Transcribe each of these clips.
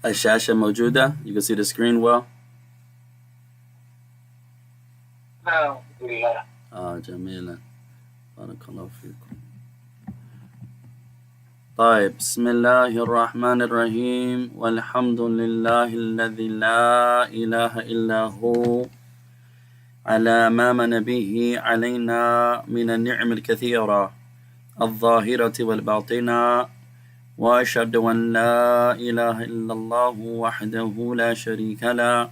الشاشة موجودة. You can see the screen well. جميلا. بارك الله فيكم. طيب، بسم الله الرحمن الرحيم والحمد لله الذي لا إله إلا هو على ما من به علينا من النعم الكثيرة الظاهرة والباطنة، وأشهد أن لا إله إلا الله وحده لا شريك له،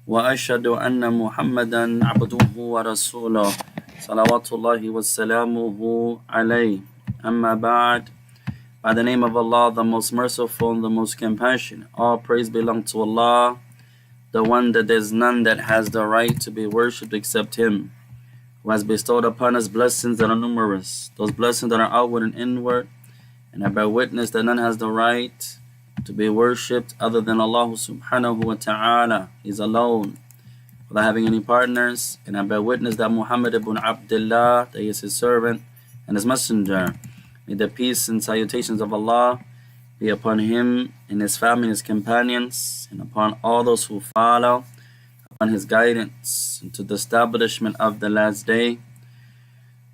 وأشهد أن محمدا عبده ورسوله صلوات الله وسلامه عليه. أما بعد. By the name of Allah, the most merciful and the most compassionate. All praise belongs to Allah, the one that there's none that has the right to be worshipped except Him, who has bestowed upon us blessings that are numerous, those blessings that are outward and inward, and I bear witness that none has the right to be worshipped other than Allah subhanahu wa ta'ala. He's alone, without having any partners, and I bear witness that Muhammad ibn Abdullah, that he is his servant and his messenger. May the peace and salutations of Allah be upon him and his family and his companions, and upon all those who follow upon his guidance into the establishment of the last day.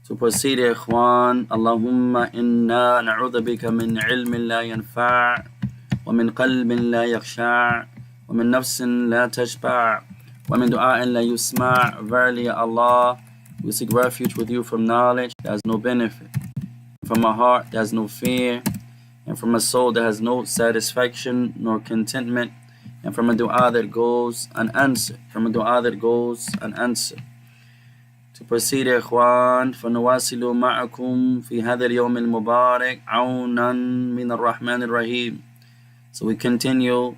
To proceed, ikhwan, Allahumma inna na'udhu bika min ilmin la yanfa' wa min qalbin la yakhsha' wa min nafsin la tashba' wa min du'a'in la yusma'. Verily, Allah, we seek refuge with you from knowledge that has no benefit, from a heart that has no fear, and from a soul that has no satisfaction nor contentment, and from a dua that goes unanswered, To proceed, ikhwan, فَنُوَاسِلُ مَعَكُمْ فِي هَذَا الْيَوْمِ الْمُبَارَكِ عَوْنًا مِنَ الرَّحْمَنِ الرَّحِيمِ. So we continue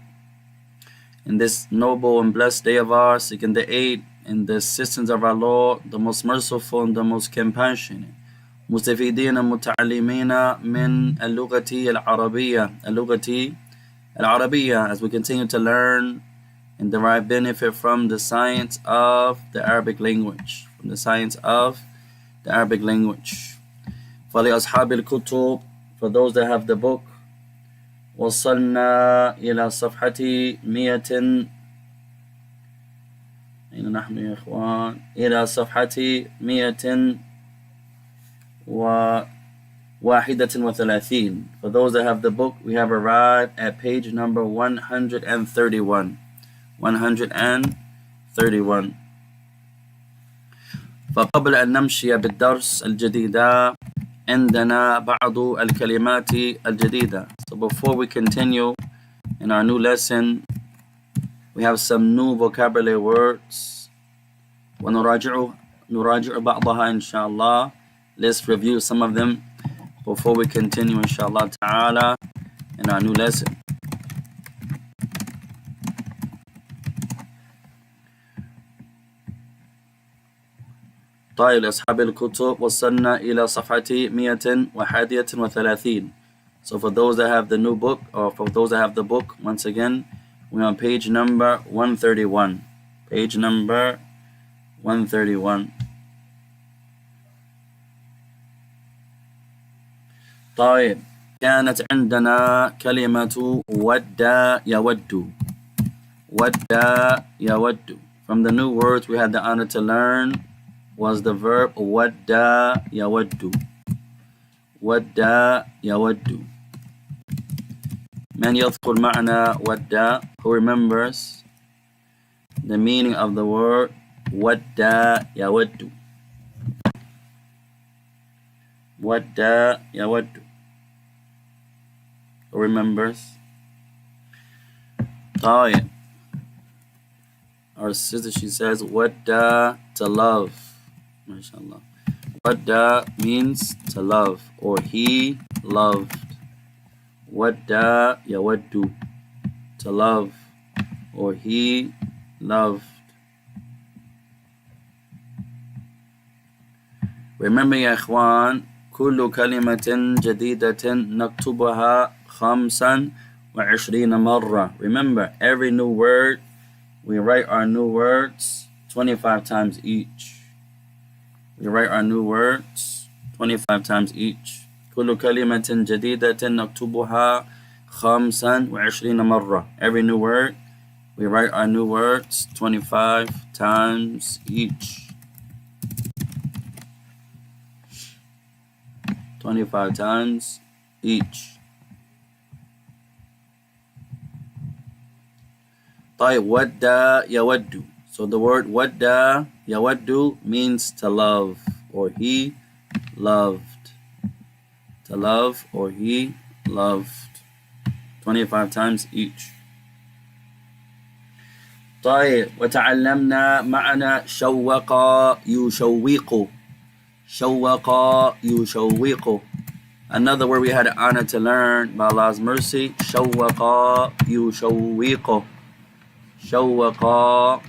in this noble and blessed day of ours, seeking the aid and the assistance of our Lord, the most merciful and the most compassionate. مستفيدين متعلمين من اللغة العربية, as we continue to learn and derive benefit from the science of the Arabic language. فلأصحاب الكتب, for those that have the book, وصلنا إلى صفحة 100. أين نحن يا إخوان؟ إلى صفحة 131. For those that have the book, we have arrived at page number 131. فقبل أن نمشي بالدرس الجديد عندنا بعض الكلمات الجديدة. So before we continue in our new lesson, we have some new vocabulary words. ونراجع بعضها إن شاء الله. Let's review some of them before we continue inshallah ta'ala in our new lesson. طيب أصحاب الكتب وصلنا إلى صفحة 131. So for those that have the new book, or for those that have the book, once again, we're on page number 131. طيب، كانت عندنا كلمة ودّ يود. From the new words we had the honor to learn was the verb وَدَّ يَوَدُّ. من يذكر معنى وَدَّ? Who remembers the meaning of the word وَدَّ يَوَدُّ? Who remembers? طيب. Our sister, she says وَدَّ, to love. MashaAllah. Wadda means to love, or he loved. Wadda yawaddu, to love, or he loved. Remember ya ikhwan, كل كلمة جديدة نكتبها 25 مرة. Remember, every new word, we write our new words 25 times each. كل كلمة جديدة نكتبها 25 مرة. Every new word, we write our new words 25 times each. 25 times each. طيب ودّ يودّ. So the word ودّ يودّ means to love, or he loved. To love or he loved. 25 times each. طيب وتعلمنا معنى شوق يشوق. شوق يشوق. Another word we had the honor to learn by Allah's mercy. شوق يشوق. شوق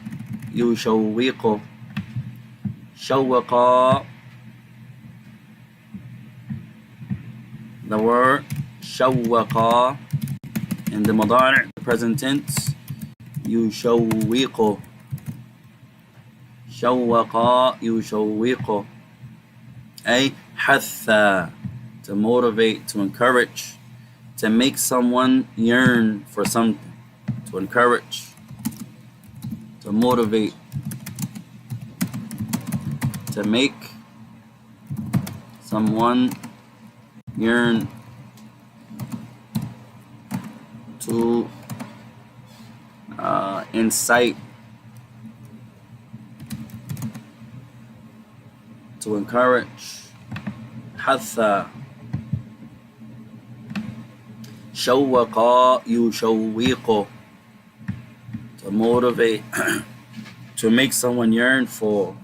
يشوق. شوق. The word شوق in the مضارع, the present tense, يشوق. شوق يشوق. أي حث, to motivate, to encourage, to make someone yearn for something, to encourage, to motivate, to make someone yearn, to incite, to encourage. حث. شوق يشوق, to motivate, to make someone yearn for,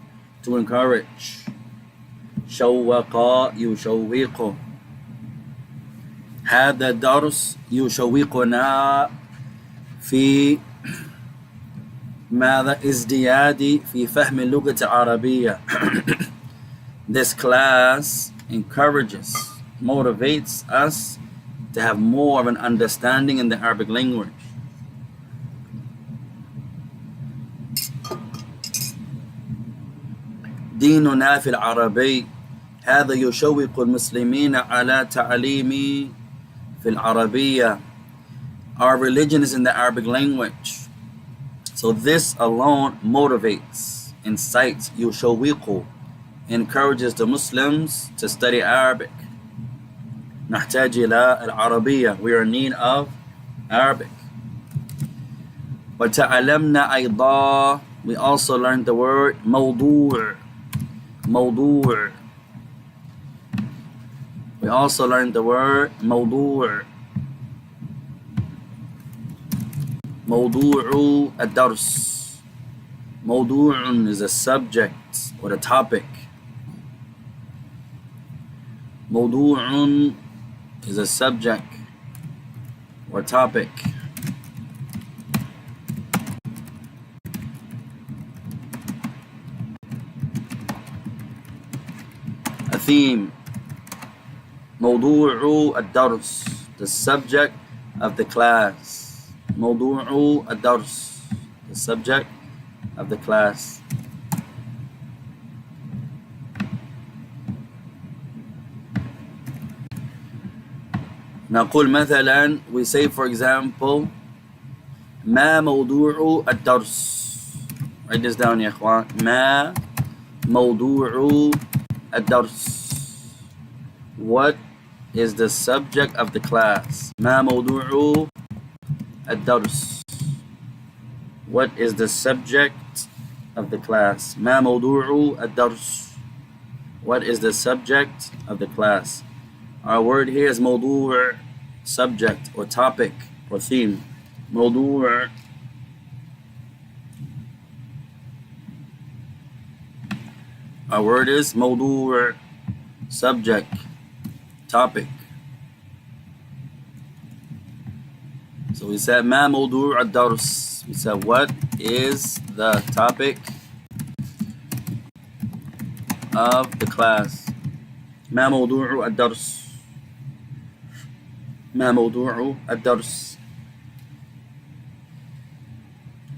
to encourage. شوق يشوق. هذا الدرس يشوقنا في ماذا ازدياد في فهم اللغة العربية. This class encourages, motivates us to have more of an understanding in the Arabic language. ديننا في العربي. هذا يشوق المسلمين على تعليم في العربية. Our religion is in the Arabic language. So this alone motivates, incites, يشوق, encourages the Muslims to study Arabic. نحتاج إلى العربية. We are in need of Arabic. وتعلمنا أيضا. We also learned the word موضوع. موضوع. We also learned the word موضوع. موضوع الدرس. موضوع is a subject or a topic. موضوع is a subject or topic. A theme. موضوع الدرس, the subject of the class. موضوع الدرس, the subject of the class. نقول مثلا, we say for example, ما موضوع الدرس. Write this down يا إخوان. ما موضوع الدرس. What is the subject of the class? ما موضوع الدرس. What is the subject of the class? ما موضوع الدرس. What is the subject of the class? Our word here is موضوع, subject or topic or theme. موضوع. Our word is موضوع, subject, topic. So we said ما موضوع الدرس. We said what is the topic of the class. ما موضوع الدرس. ما موضوع الدرس.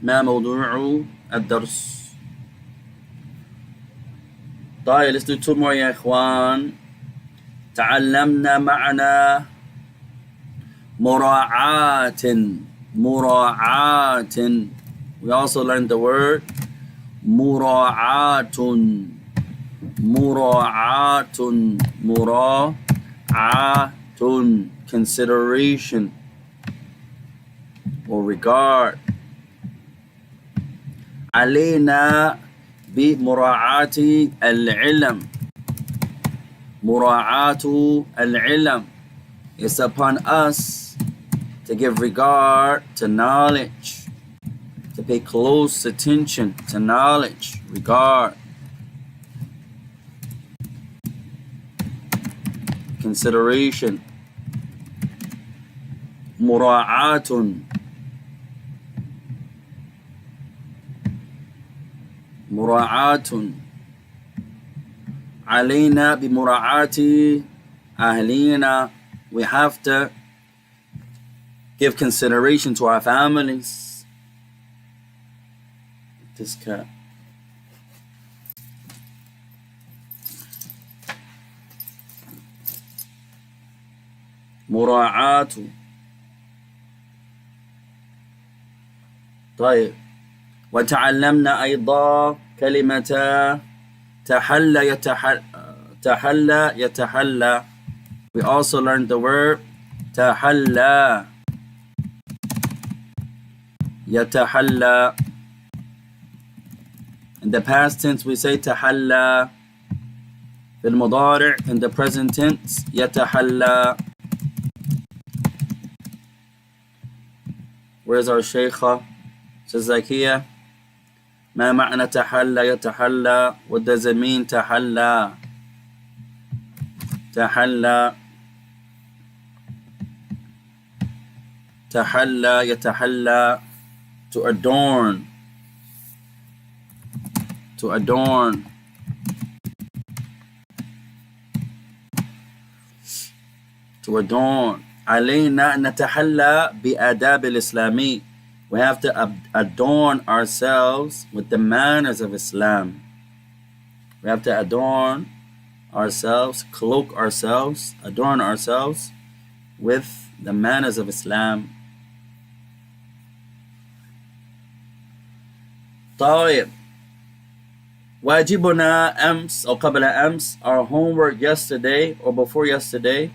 ما موضوع الدرس. طيب, let's do two more يا إخوان. تعلمنا معنى Mura'atin. Mura'atin. We also learned the word mura'atun. Mura'atun. Mura'atun. Consideration or regard. علينا بمراعاة العلم. مراعاة العلم. It's upon us to give regard to knowledge, to pay close attention to knowledge, regard, consideration. مراعاة. مراعاة. علينا بمراعاة أهلنا. We have to give consideration to our families. This cat. مراعاة. طيب. وتعلمنا أيضا كلمة تحلى يتحلى. We also learned the word تحلى يتحلى. In the past tense we say تحلى. في المضارع in the present tense يتحلى. Where's our Shaykha? Zakiya. ما معنى تحلى يتحلى? What does it mean تحلى? تحلى. تحلى يتحلى. To adorn. To adorn. To adorn. علينا أن نتحلى بآداب الإسلامي. We have to adorn ourselves with the manners of Islam. We have to adorn ourselves, cloak ourselves, adorn ourselves with the manners of Islam. طيب. واجبنا أمس أو قبل أمس, our homework yesterday or before yesterday,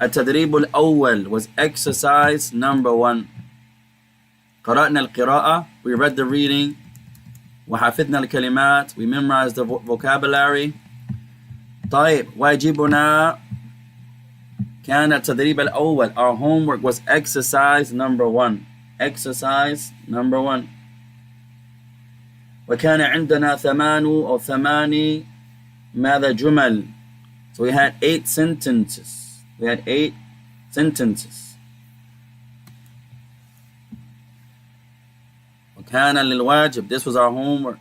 التدريب الأول was exercise number 1. قرأنا القراءة, we read the reading. وحفظنا الكلمات, we memorized the vocabulary. طيب. واجبنا كان التدريب الأول, our homework was exercise number 1. Exercise number 1. وكان عندنا 8 ماذا جمل. So we had 8 sentences. We had 8 sentences. وكان للواجب, this was our homework.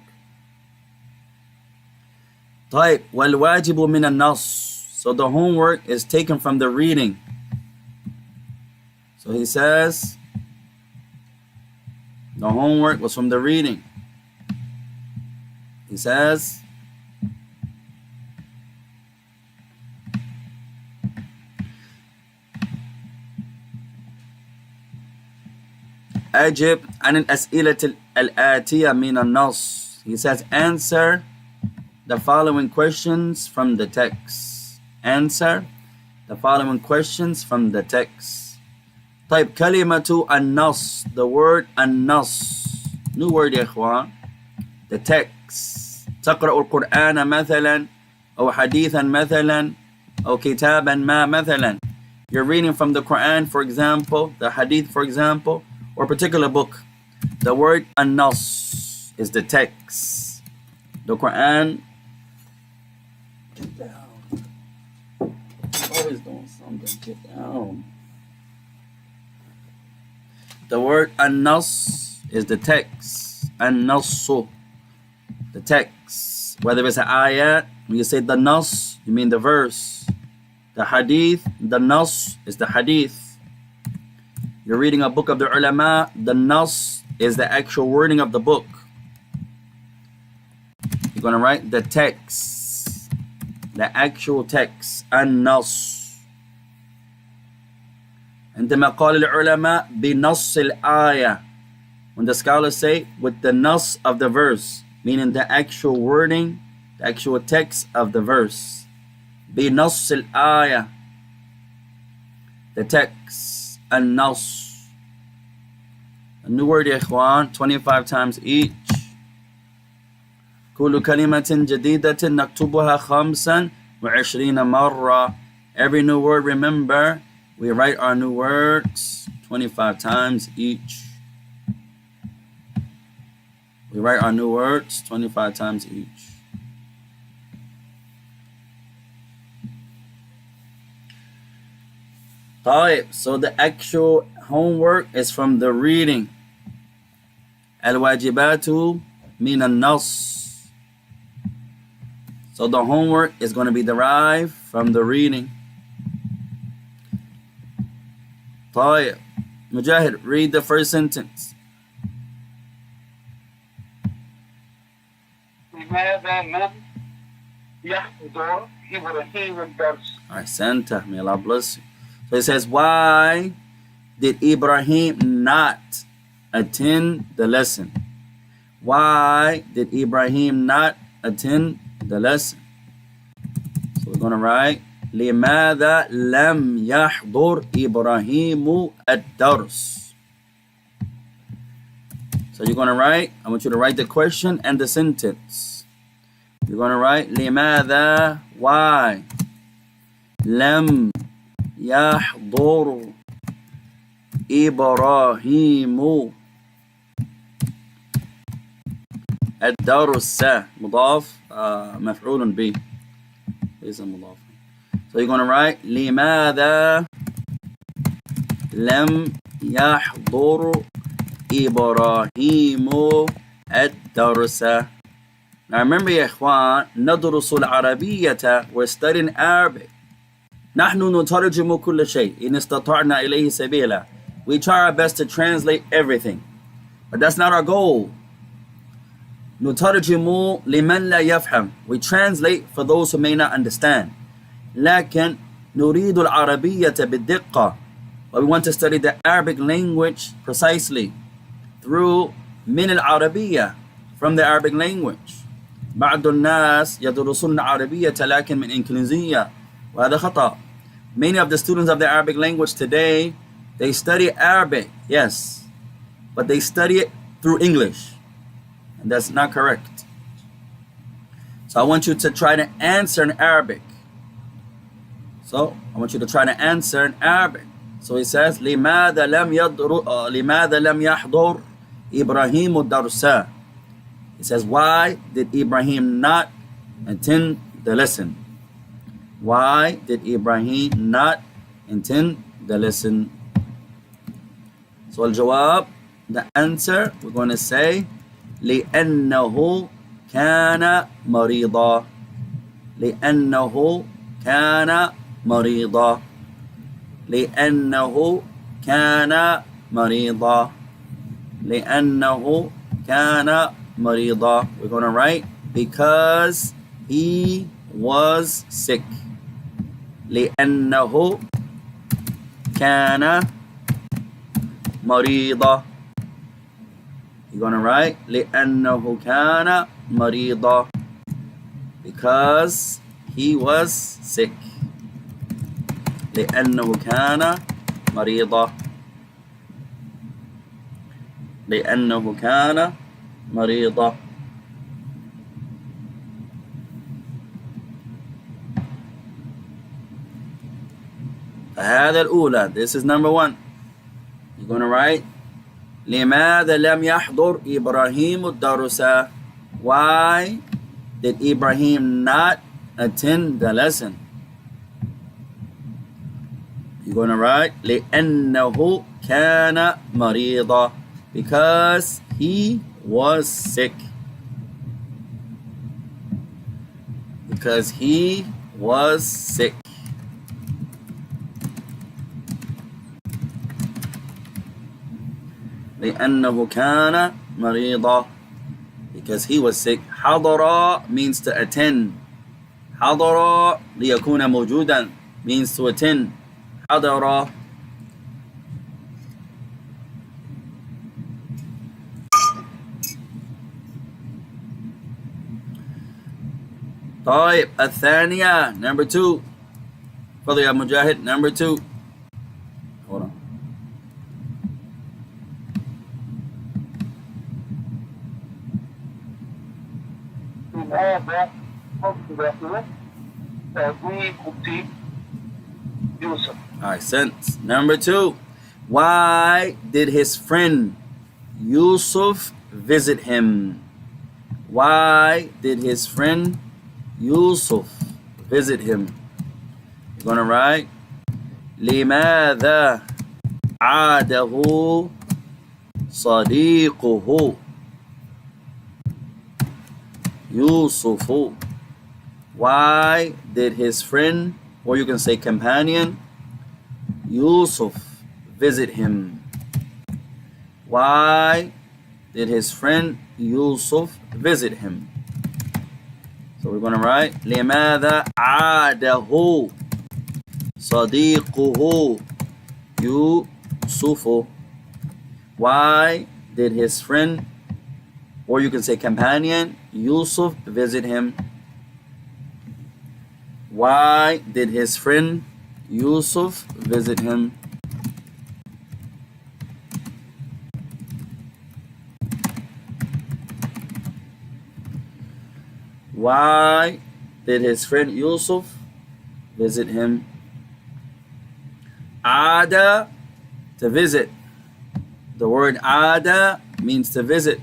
طيب. والواجب من النص. So the homework is taken from the reading. So he says the homework was from the reading. He says أجب عن الأسئلة الآتية من النص. He says answer the following questions from the text. Answer the following questions from the text. طيب. كلمة النص. The word النص. New word يا إخوان. The text. تقرأ القرآن مثلا أو حديثا مثلا أو كتابا ما مثلا. You're reading from the Quran, for example, the hadith, for example, or a particular book. The word an-nas is the text. The Quran. Get down. Always doing something. Get down. The word an-nas is the text. An-nasu. The text. Whether it's an ayat, when you say the nas, you mean the verse. The hadith, the nas is the hadith. You're reading a book of the ulama, the nas is the actual wording of the book. You're going to write the text, the actual text, an-nas. عندما قال العلماء بنص الآية, when the scholars say with the nas of the verse, meaning the actual wording, the actual text of the verse. بنص الآية, the text, النص. A new word يا إخوان, 25 times each. كل كلمة جديدة نكتبها 25 مرة. Every new word, remember, we write our new words 25 times each. We write our new words 25 times each. طيب, so the actual homework is from the reading. الواجبات من النص. So the homework is going to be derived from the reading. طيب, Mujahid, read the first sentence. لماذا لم يحضر إبراهيم الدرس؟ Santa, may Allah bless you. So it says, why did Ibrahim not attend the lesson? Why did Ibrahim not attend the lesson? So we're going to write, لماذا لم يحضر إبراهيم الدرس? So you're going to write, I want you to write the question and the sentence. You're going to write, لماذا, why, لم يحضر إبراهيم الدرس. مضاف مفعول به ليس مضاف. So you're going to write لماذا لم يحضر إبراهيم الدرس. Now remember يا إخوان, ندرس العربية, we're studying Arabic. نحن نترجم كل شيء إن استطعنا إليه سبيلا. We try our best to translate everything, but that's not our goal. نترجم لمن لا يفهم. We translate for those who may not understand. لكن نريد العربية بالدقة. But we want to study the Arabic language precisely through من العربية, from the Arabic language. بعض الناس يدرسون العربية لكن من إنجليزية, وهذا خطأ. Many of the students of the Arabic language today, they study Arabic, yes, but they study it through English, and that's not correct. So I want you to try to answer in Arabic. So I want you to try to answer in Arabic. So he says, لماذا لم يحضر إبراهيم الدرس? He says, why did Ibrahim not attend the lesson? Why did Ibrahim not attend the lesson? So الجواب, the answer, we're going to say لأنه كان مريضا. لأنه كان مريضا. لأنه كان مريضا. لأنه كان مريضا. We're going to write because he was sick. لأنه كان مريضا. You're going to write لأنه كان مريضا, because he was sick. لأنه كان مريضا. لأنه كان مريضا. فهذا الأولى, this is number one. You're going to write لماذا لم يحضر إبراهيم الدرس? Why did Ibrahim not attend the lesson? You're going to write لأنه كان مريضا, because he was sick. Because he was sick. لأنه كان مريضا, because he was sick. حضر means to attend. حضر ليكون موجودا means to attend. حضر طيب الثانية number 2. تفضل يا مجاهد number 2. Hold on. لماذا أصبح صديقتي يوسف؟ Alright, sense. Number 2. Why did his friend Yusuf visit him? Why did his friend Yusuf visit him? You're gonna write لماذا عاده صديقه يوسف. Why did his friend, or you can say companion, Yusuf visit him? Why did his friend Yusuf visit him? So we're going to write لماذا عاده صديقه يوسف. Why did his friend, or you can say companion, Yusuf visit him? Why did his friend Yusuf visit him? Why did his friend Yusuf visit him? Ada, to visit. The word ada means to visit.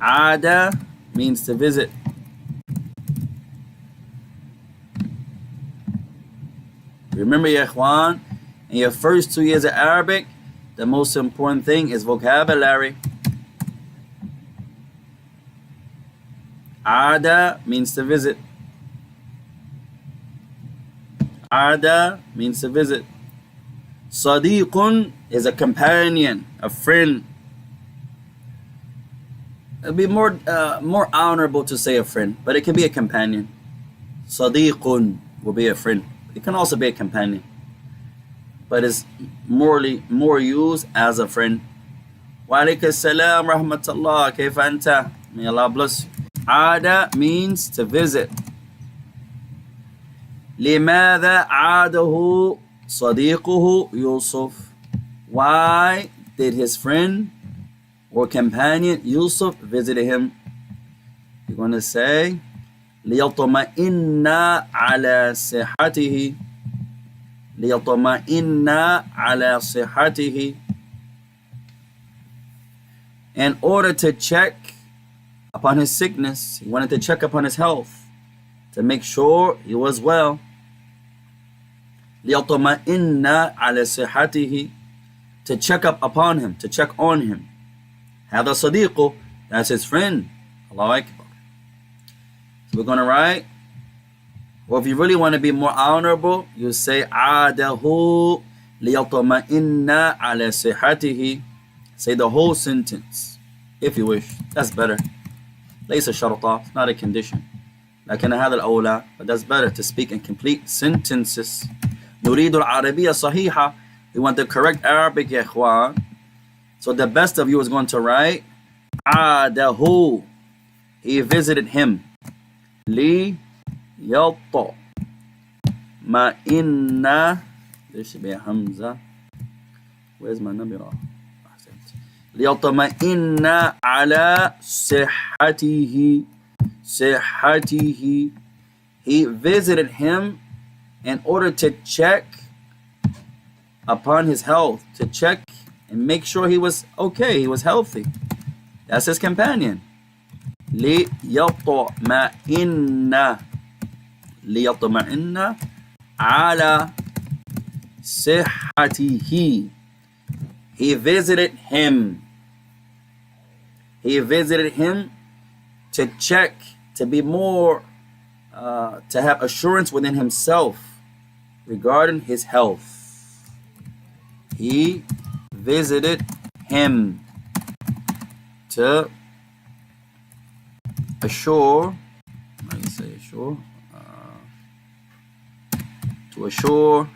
Ada means to visit. Remember, ya ikhwan, in your first 2 years of Arabic, the most important thing is vocabulary. Ada means to visit. Ada means to visit. Sadiqun is a companion, a friend. It'd be more honorable to say a friend, but it can be a companion. Sadiqun will be a friend. It can also be a companion, but it's more used as a friend. Wa alaikum salam rahmatullah. Kayfa anta? May Allah bless you. Ada means to visit. لماذا عاده صديقه يوسف? Why did his friend or companion Yusuf visit him? You're going to say ليطمئن على صحته. ليطمئن على صحته. In order to check upon his sickness, he wanted to check upon his health to make sure he was well. ليطمئن على صحته, to check up upon him, to check on him. هذا صديقه, that's his friend. Allahu Akbar. So we're going to write, or if you really want to be more honorable, you say عاده ليطمئن على صحته. Say the whole sentence if you wish. That's better. ليس شرطا, it's not a condition. لكن هذا الأولى, but that's better to speak in complete sentences. نريد العربية صحيحة. We want the correct Arabic, يا إخوان. So the best of you is going to write عاده, he visited him. ليطمئن, there should be a hamza. Where's my number? ليطمئن على صحته. صحته, he visited him in order to check upon his health, to check and make sure he was okay, he was healthy. That's his companion. ليطمئن ليطمئن على صحته. He visited him. He visited him to check, to be more, to have assurance within himself regarding his health. He visited him to assure, how do you say assure? To assure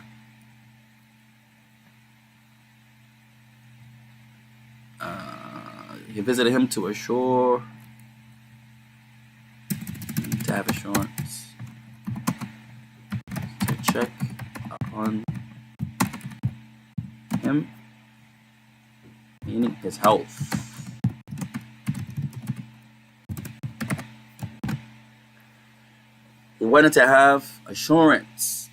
he visited him to assure to have assurance, to check upon him, meaning his health. He wanted to have assurance.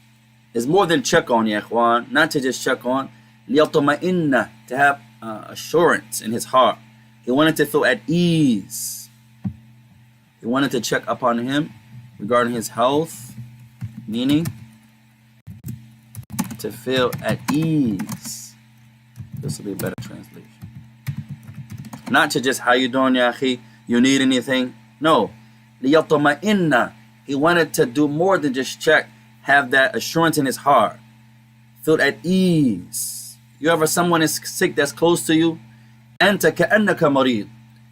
It's more than check on, ya ikhwan, not to just check on. لِيَطْمَئِنَّ, to have assurance in his heart. He wanted to feel at ease. He wanted to check upon him regarding his health, meaning to feel at ease. This will be a better translation. Not to just, how you doing, ya akhi? You need anything? No. لِيَطْمَئِنَّ. He wanted to do more than just check, have that assurance in his heart. Feel at ease. You ever someone is sick that's close to you? أَنْتَ كَأَنَّكَ مَرِيض.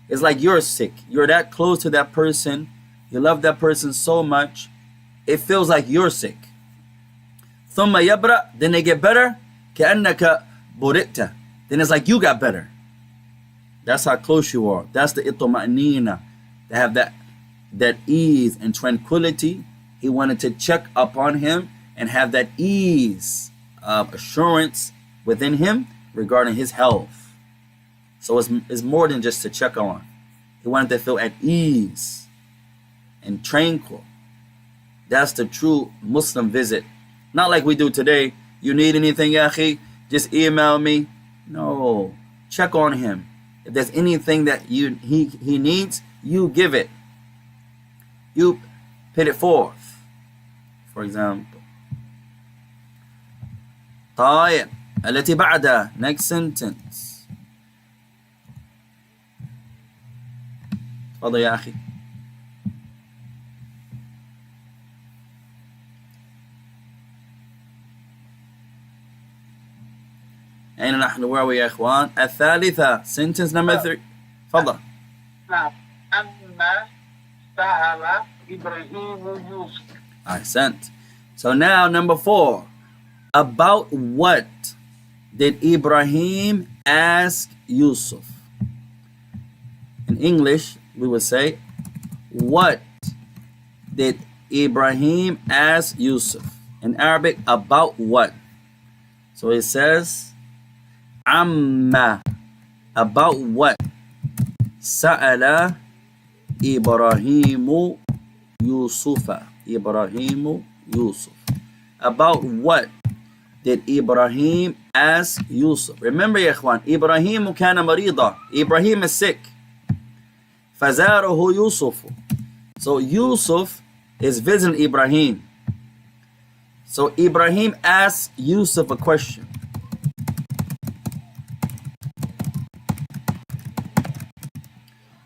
It's like you're sick. You're that close to that person. You love that person so much. It feels like you're sick. ثُمَّ يَبْرَأ. Then they get better. كَأَنَّكَ بُرِئْتَ. Then it's like you got better. That's how close you are. That's the ituma'nina. To have that ease and tranquility. He wanted to check upon him and have that ease of assurance within him regarding his health. So it's more than just to check on. He wanted to feel at ease and tranquil. That's the true Muslim visit. Not like we do today. You need anything, ya akhi? Just email me. No. Check on him. If there's anything that he needs, you give it. You put it forth. For example, طيب التي بعدها, next sentence. تفضل يا أخي. أين نحن وين يا إخوان؟ الثالثة, sentence number 3. تفضل. نعم. أما سأل إبراهيم يوسف. Ahsant. So now number 4. About what did Ibrahim ask Yusuf? In English, we would say, what did Ibrahim ask Yusuf? In Arabic, about what? So it says, Amma. About what? Sa'ala Ibrahimu Yusufa. Ibrahimu Yusuf. About what did Ibrahim ask Yusuf? Remember, ya ikhwan, Ibrahim kana marida. Ibrahim is sick. Fazarahu Yusuf. So Yusuf is visiting Ibrahim. So Ibrahim asked Yusuf a question.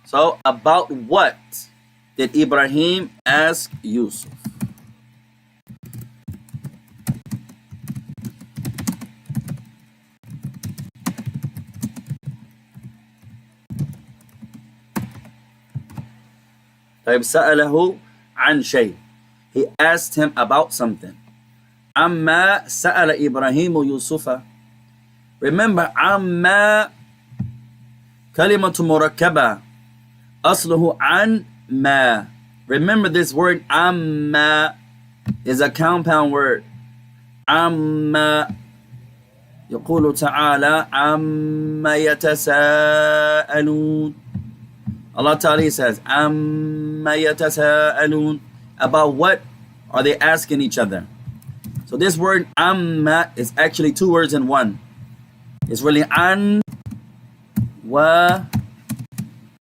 So about what did Ibrahim ask Yusuf? طيب سأله عن شيء. He asked him about something. عما سأل إبراهيم يوسف. Remember, عما كلمة مركبة أصله عن ما. Remember, this word عما is a compound word. عما يقول تعالى عما يتساءلون. Allah Ta'ala says, Amma yatasa'alun. About what are they asking each other? So this word amma is actually 2 words in one. It's really an wa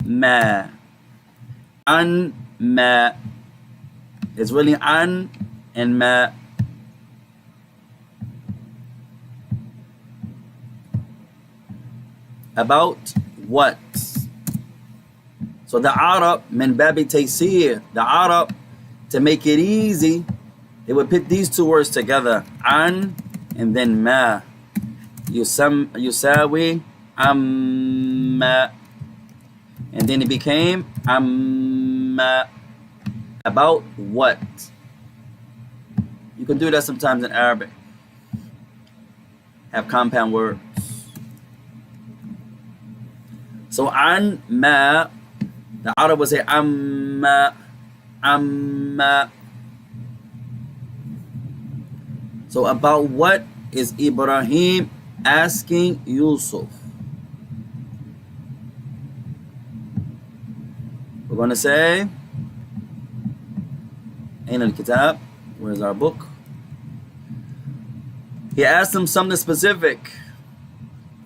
ma. An ma. It's really an and ma. About what? So the Arab, min babi taysir, the Arab, to make it easy, they would put these 2 words together, an and then ma. Yusawi amma. And then it became amma. About what? You can do that sometimes in Arabic. Have compound words. So an ma, the Arab would say amma. amma. So about what is Ibrahim asking Yusuf? We're going to say, Ain al-Kitab, where's our book? He asked him something specific.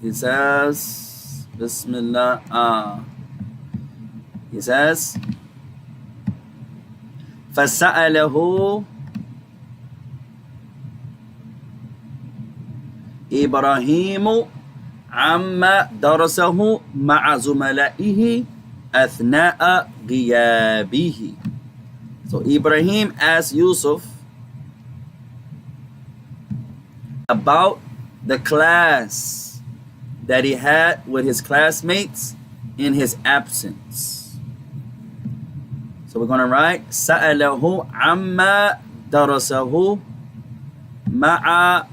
He says, Bismillah. He says, فَسَأَلَهُ إبراهيم عما درسه مع زملائه أثناء غيابه. So Ibrahim asked Yusuf about the class that he had with his classmates in his absence. So we're going to write سأله عما درسه مع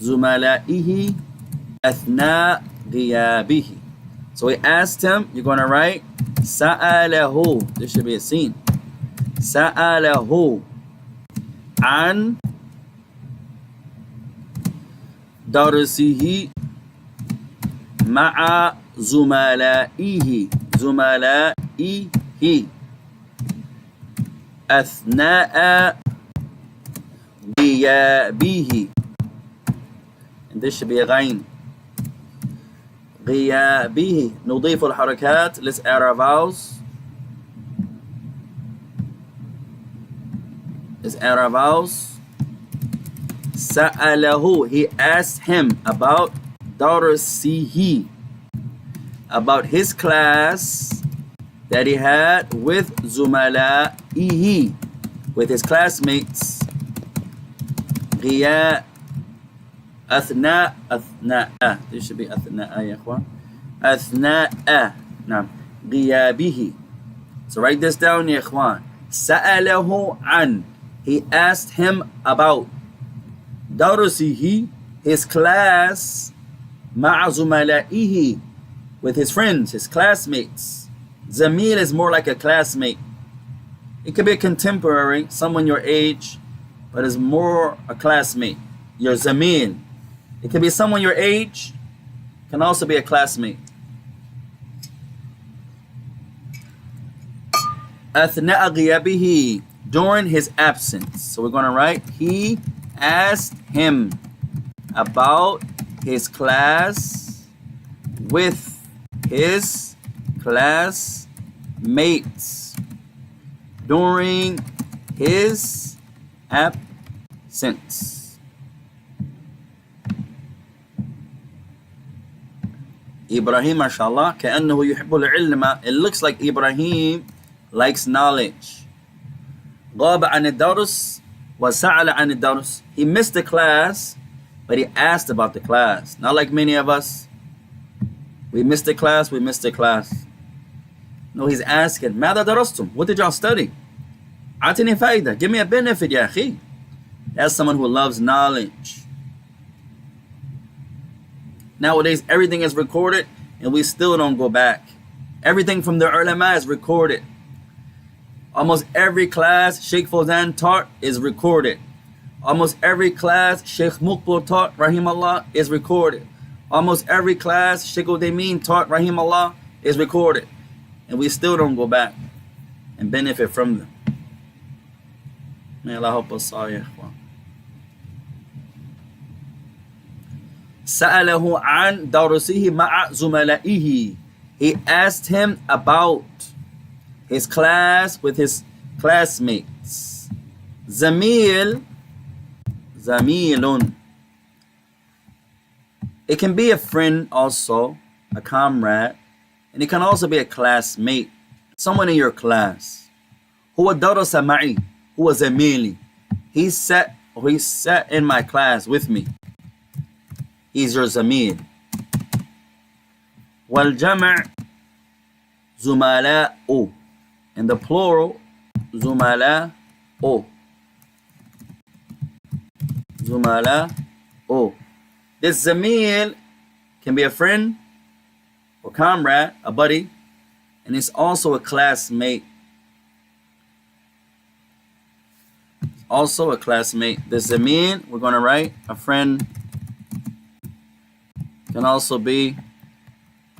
زملائه أثناء غيابه. So we asked him, you're going to write سأله, this should be a scene, سأله عن درسه مع زملائه أثناء غيابه. And this should be a غين. غيابه. نضيف الحركات. Let's add our vowels. Let's add our vowels. سأله. He asked him about درسه, about his class that he had with زملائه, with his classmates. غياب أثناء this should be أثناء يا إخوان. أثناء نعم غيابه. So write this down يا إخوان. سأله عن, he asked him about درسه, his class, مع زملائه, with his friends, his classmates. Zamil is more like a classmate. It could be a contemporary, someone your age, but is more a classmate. Your Zamil. It could be someone your age, can also be a classmate. أثناء غيابه, during his absence. So we're going to write, he asked him about his class with his classmates during his absence. Ibrahim, mashallah, كأنه يحب العلم. It looks like Ibrahim likes knowledge. غاب عن الدرس وسأل عن الدرس. He missed the class, but he asked about the class. Not like many of us. We missed the class, we missed the class. No, he's asking, ماذا درستم? What did y'all study? أعطني فايدة. Give me a benefit, يا أخي. That's someone who loves knowledge. Nowadays, everything is recorded, and we still don't go back. Everything from the ulama is recorded. Almost every class Sheikh Fawzan taught is recorded. Almost every class Sheikh Muqbil taught, rahimahullah, is recorded. Almost every class Sheikh Uthaymeen taught, rahimahullah, is recorded. And we still don't go back and benefit from them. May Allah help us all, ya ikhwan. سأله عن درسه مع زملائه. He asked him about his class with his classmates. Zamil, zamilun. It can be a friend also, a comrade, and it can also be a classmate, someone in your class. هو درس معي, هو زميلي. He sat in my class with me. He's your zamil. والجمع زملاء. And the plural, زملاء. زملاء. This zamil can be a friend or comrade, a buddy, and it's also a classmate. also a classmate. The Zamin, we're going to write a friend. Can also be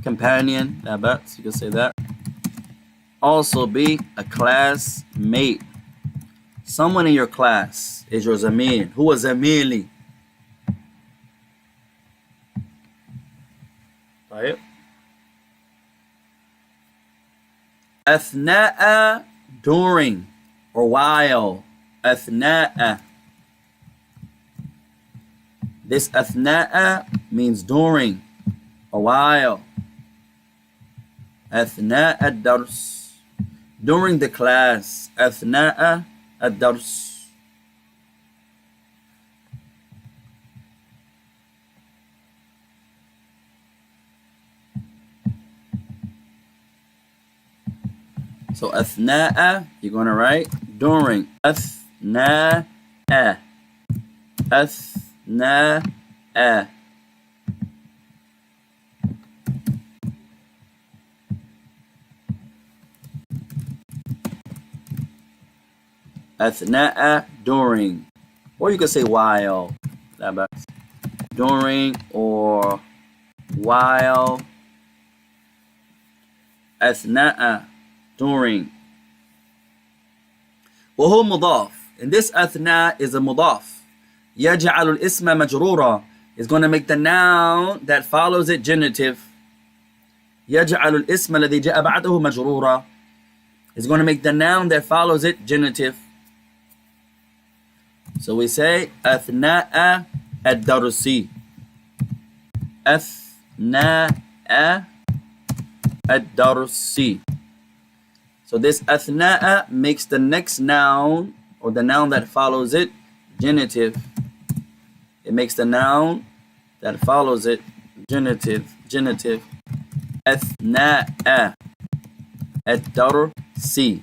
companion. So you can say that. Also be a classmate. Someone in your class is your Zamin. Who was Zamili? Right? أثناء, during or while. أثناء. This أثناء means during or while. أثناء الدرس, during the class. أثناء الدرس. So أثناء, you're going to write during. أثناء. أثناء. أثناء, during. Or you can say while. During or while. أثناء, during. وهو مضاف. And this أثناء is a مضاف. يجعل الاسم مجرورا. Is going to make the noun that follows it genitive. يجعل الاسم الذي جاء بعده مجرورا. Is going to make the noun that follows it genitive. So we say أثناء الدرس. أثناء الدرس. So this أثناء makes the next noun or the noun that follows it genitive. It makes the noun that follows it genitive. أثناء الدرس.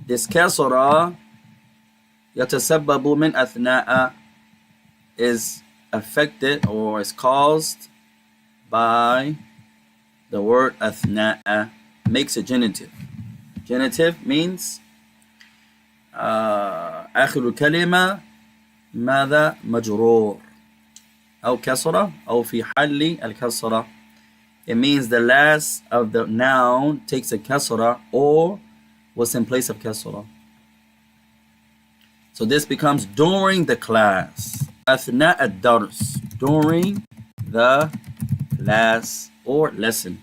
This كسرة يتسبب من أثناء is affected or is caused by the word أثناء. Makes a genitive. Genitive means آخر الكلمة ماذا مجرور أو كسرة أو في حل الكسرة. It means the last of the noun takes a kasra or was in place of kasra. So this becomes during the class. أثناء الدرس, during the class or lesson.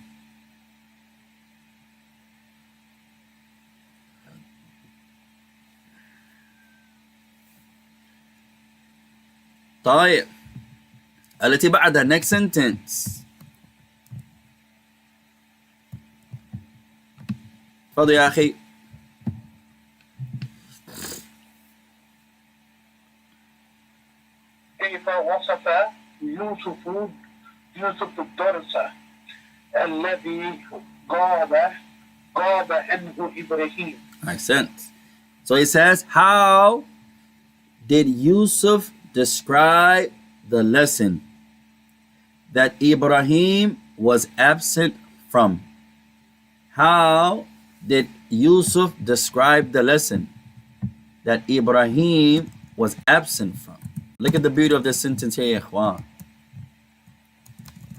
طيب التي بعدها next sentence. تفضل يا أخي. كيف وصف يوسف الدرس الذي غاب عنه إبراهيم. Excellent. So he says, how did Yusuf describe the lesson that Ibrahim was absent from? How did Yusuf describe the lesson that Ibrahim was absent from? Look at the beauty of this sentence here, ikhwan.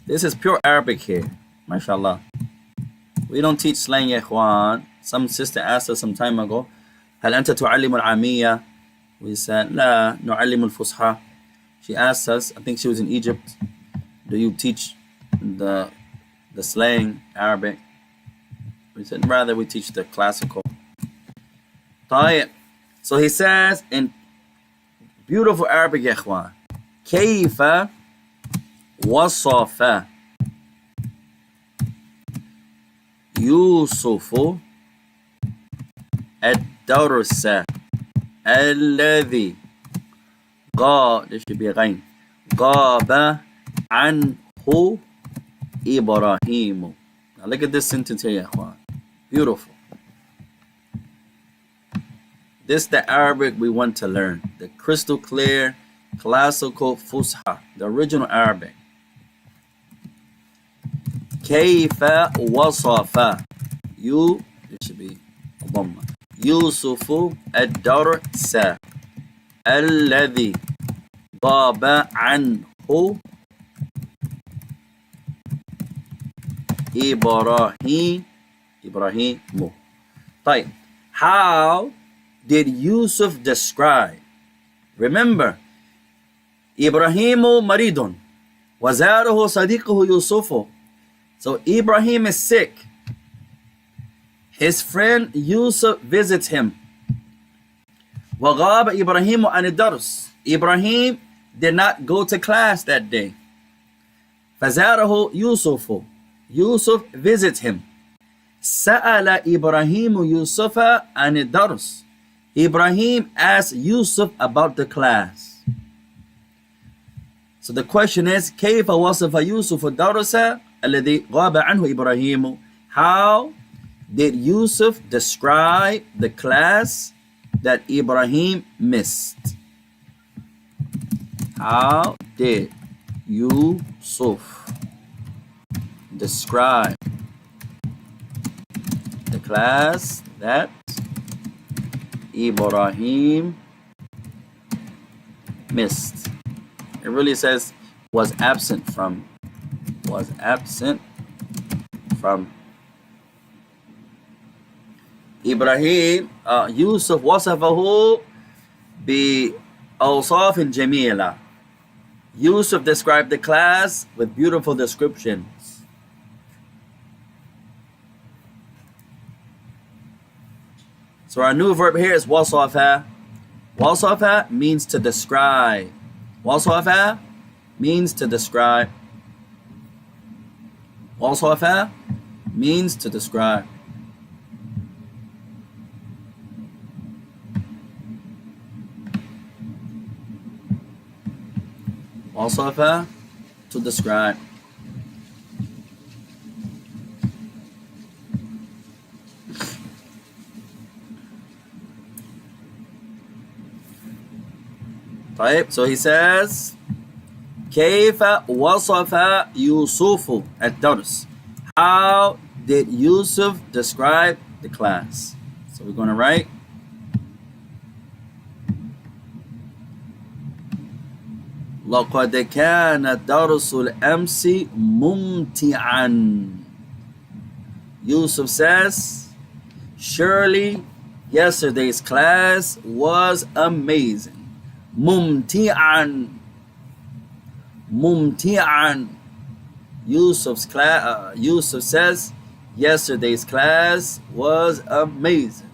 This is pure Arabic here, mashallah. We don't teach slang, ikhwan. Some sister asked us some time ago, هل أنت تعلم العامية? We said, لا نعلم الفصحى. She asked us, I think she was in Egypt, do you teach the slang Arabic? We said, rather we teach the classical. طيب. So he says in beautiful Arabic, يا إخوان, كيف وصف يوسف الدرس الذي غاب عنه إبراهيم. Now look at this sentence here, يا إخوان. Beautiful. This is the Arabic we want to learn. The crystal clear, classical Fusha, the original Arabic. كيف وصف it should be ضمة يوسف الدرس الذي غاب عنه إبراهيم. طيب, how did Yusuf describe? Remember, إبراهيم مريض وزاره صديقه يوسف. So Ibrahim is sick. His friend Yusuf visits him. وغاب إبراهيم عن الدرس. Ibrahim did not go to class that day. فزاره يوسف. Yusuf visits him. سأل إبراهيم يوسف عن الدرس. Ibrahim asked Yusuf about the class. So the question is, كيف وصف يوسف الدرس الذي غاب عنه إبراهيم? How did Yusuf describe the class that Ibrahim missed? How did Yusuf describe the class that Ibrahim missed? It really says was absent from. إبراهيم يوسف وصفه بأوصاف جميلة. Yusuf described the class with beautiful descriptions. So our new verb here is وصف. وصف means to describe. وصف means to describe. وصف means to describe. وصف to describe. طيب, so he says كيف وصف يوسف الدرس? How did Yusuf describe the class? So we're going to write لقد كان درس الأمس ممتعا. Yusuf says, surely yesterday's class was amazing. ممتعا. ممتعا. Yusuf says, yesterday's class was amazing.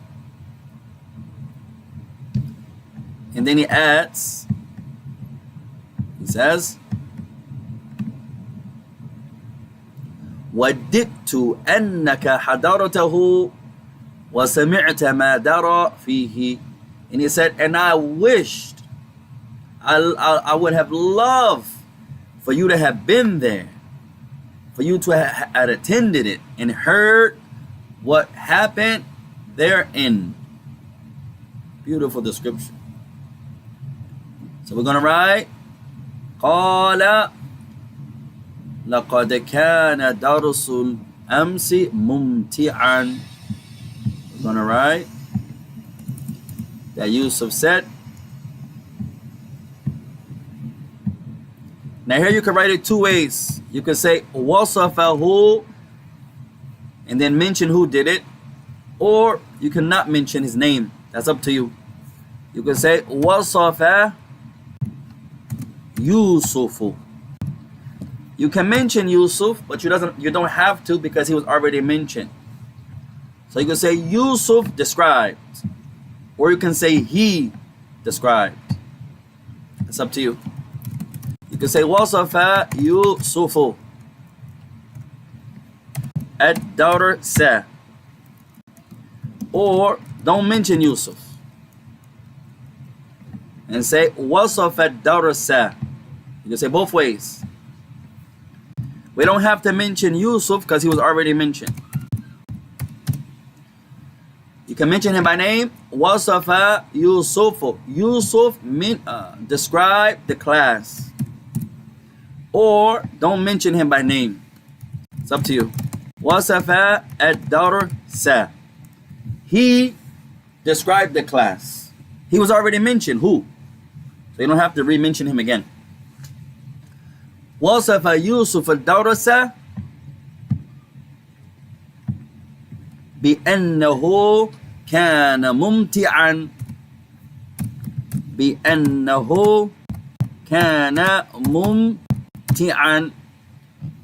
And then he adds, he says, وددت أنك حضرته وسمعت ما درى فيه. And he said, and I wished, I would have loved for you to have been there, for you to have attended it and heard what happened therein. Beautiful description. So we're going to write قال لقد كان درس الأمس ممتعا. We're going to write that Yusuf said. Now here you can write it two ways. You can say وصفه and then mention who did it, or you cannot mention his name. That's up to you. You can say وصف Yusuf. You can mention Yusuf, but you don't have to because he was already mentioned. So you can say Yusuf described, or you can say he described. It's up to you. You can say وصف يوسف الدرس, or don't mention Yusuf and say وصف الدرس. You can say both ways. We don't have to mention Yusuf because he was already mentioned. You can mention him by name. وصف يوسف. Yusuf describe the class. Or don't mention him by name. It's up to you. وصف الدرس. He described the class. He was already mentioned. Who? So you don't have to re-mention him again. وصف يوسف الدرس بأنه كان ممتعا بأنه كان ممتعا.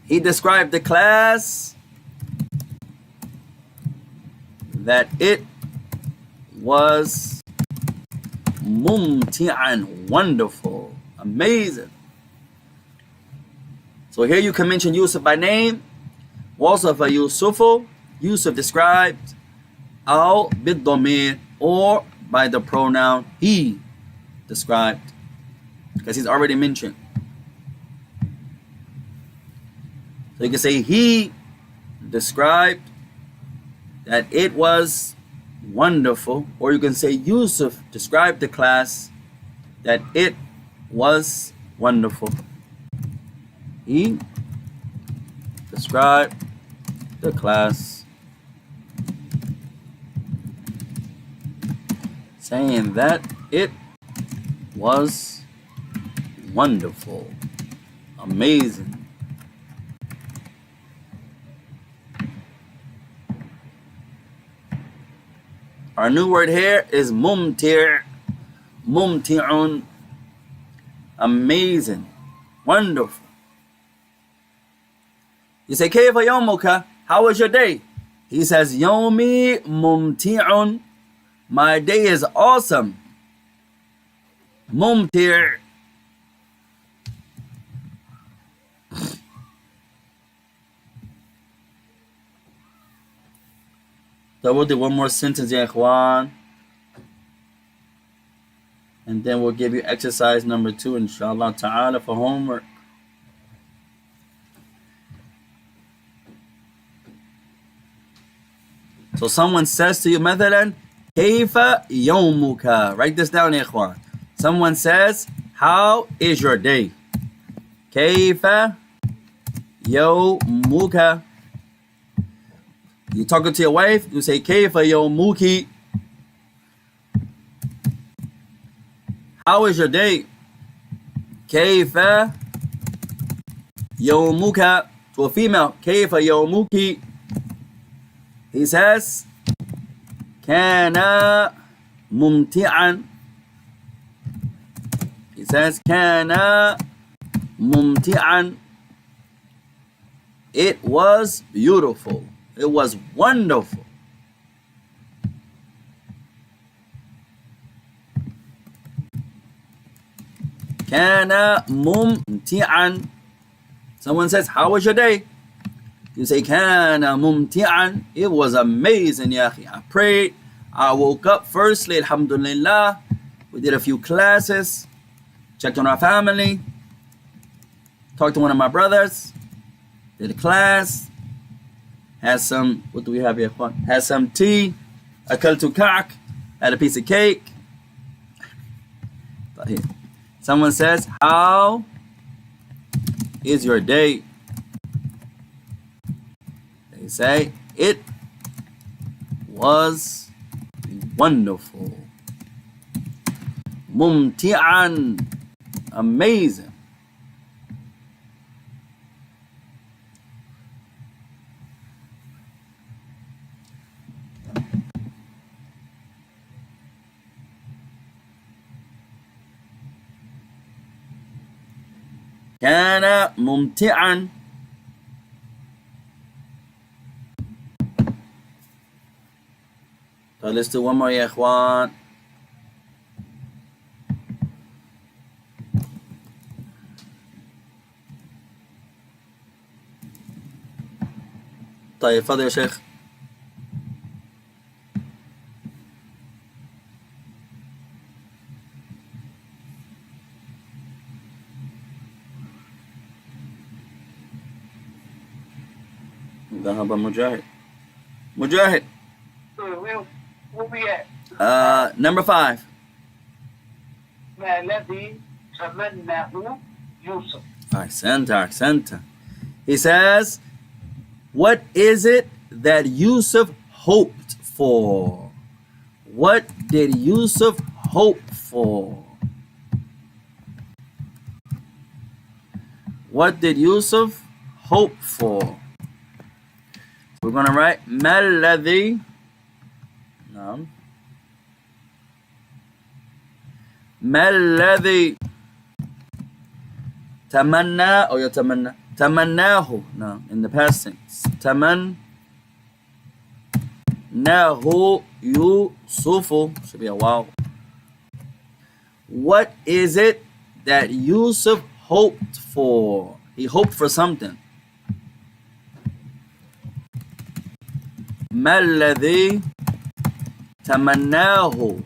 He described the class that it was mumti'an, wonderful, amazing. So here you can mention Yusuf by name. Wasafa Yusufu, Yusuf described, aw bid-dhamir, or by the pronoun he described, because he's already mentioned. So you can say he described that it was wonderful, or you can say Yusuf described the class that it was wonderful. He described the class saying that it was wonderful, amazing. Our new word here is mumti', mumti'un, amazing, wonderful. You say, Kayfa yawmuka? How was your day? He says, Yawmi mumti'un. My day is awesome. Mumti'. So we'll do one more sentence, ya ikhwan. And then we'll give you exercise number 2, inshallah ta'ala, for homework. So someone says to you, مثلا, كيف يومك? Write this down, ya ikhwan. Someone says, how is your day? كيف يومك? You talking to your wife, you say, كيف يومك? How is your day? كيف يومك? To a female, كيف يومك? He says, كان ممتعا. He says, كان ممتعا. It was beautiful. It was wonderful. كان ممتعا. Someone says, how was your day? You say, كان ممتعا. It was amazing, ya akhi. I prayed. I woke up firstly, alhamdulillah. We did a few classes. Checked on our family. Talked to one of my brothers. Did a class. Had some, what do we have here? Had some tea. Akaltu ka'k. Had a piece of cake. Someone says, how is your day? They say, it was wonderful. Mumti'an. Amazing. كان ممتعا. So let's do one more, ya ikhwan. طيب فضل يا شيخ. ذهب مجاهد. مجاهد. Where we at? Number 5. ما الذي تمناه يوسف? Ahsanta. He says, what is it that Yusuf hoped for? What did Yusuf hope for? What did Yusuf hope for? We're going to write ما الذي نعم ما الذي تمنى أو يتمنى تمناه نعم in the past tense تمناه يوسف should be a wow. What is it that Yusuf hoped for? He hoped for something. ما الذي تمناه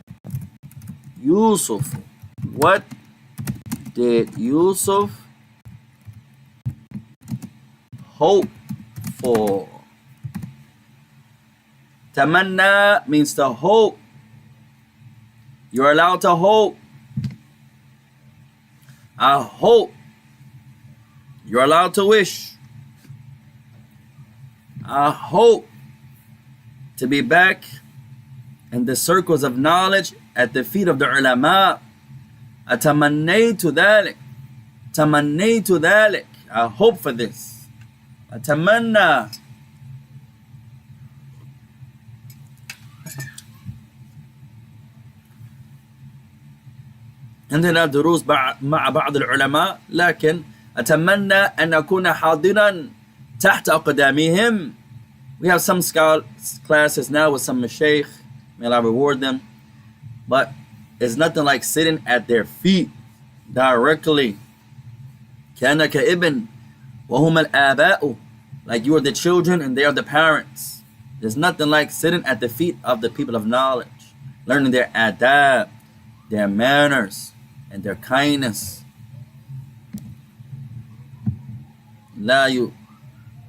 يوسف? What did Yusuf hope for? Tamanna means to hope. You're allowed to hope. I hope. You're allowed to wish. I hope to be back in the circles of knowledge at the feet of the ulama. أتمنيت ذلك. تمنيت ذلك. I hope for this. أتمنى. عندنا دروس مع بعض العلماء لكن أتمنى أن أكون حاضرا تحت أقدامهم. We have some classes now with some mashaykh, may Allah reward them, but it's nothing like sitting at their feet directly. كأنك ابن وهم الآباء, like you are the children and they are the parents. There's nothing like sitting at the feet of the people of knowledge, learning their adab, their manners, and their kindness. لا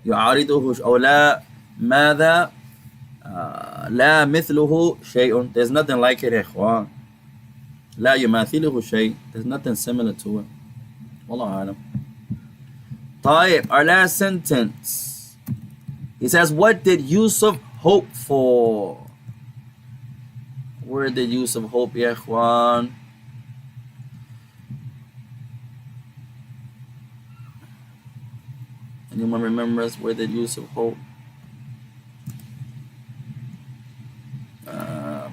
يعارضه أو لا ماذا لا مثله شيء. There's nothing like it يا إخوان. لا يماثله شيء. There's nothing similar to it. والله أعلم. طيب, our last sentence. He says, what did Yusuf hope for? Where did Yusuf hope يا إخوان? Anyone remembers where did Yusuf hope?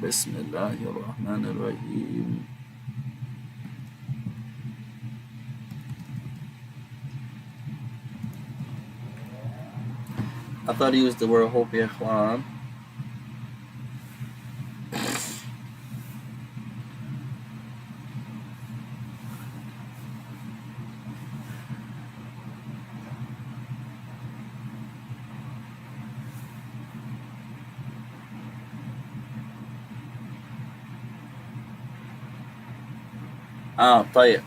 بسم الله الرحمن الرحيم. I thought he used the word hope يا إخوان. طيب,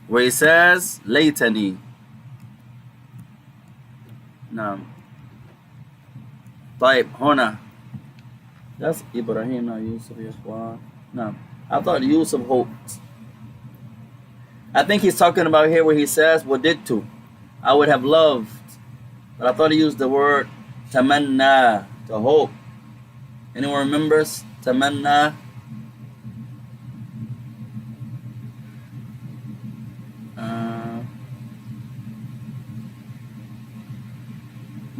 where he says ليتني. نعم. طيب, هنا. That's Ibrahim, not Yusuf يا إخوان. نعم. I thought Yusuf hoped. I think he's talking about here where he says وددت. I would have loved. But I thought he used the word تمنى, to hope. Anyone remembers تمنى?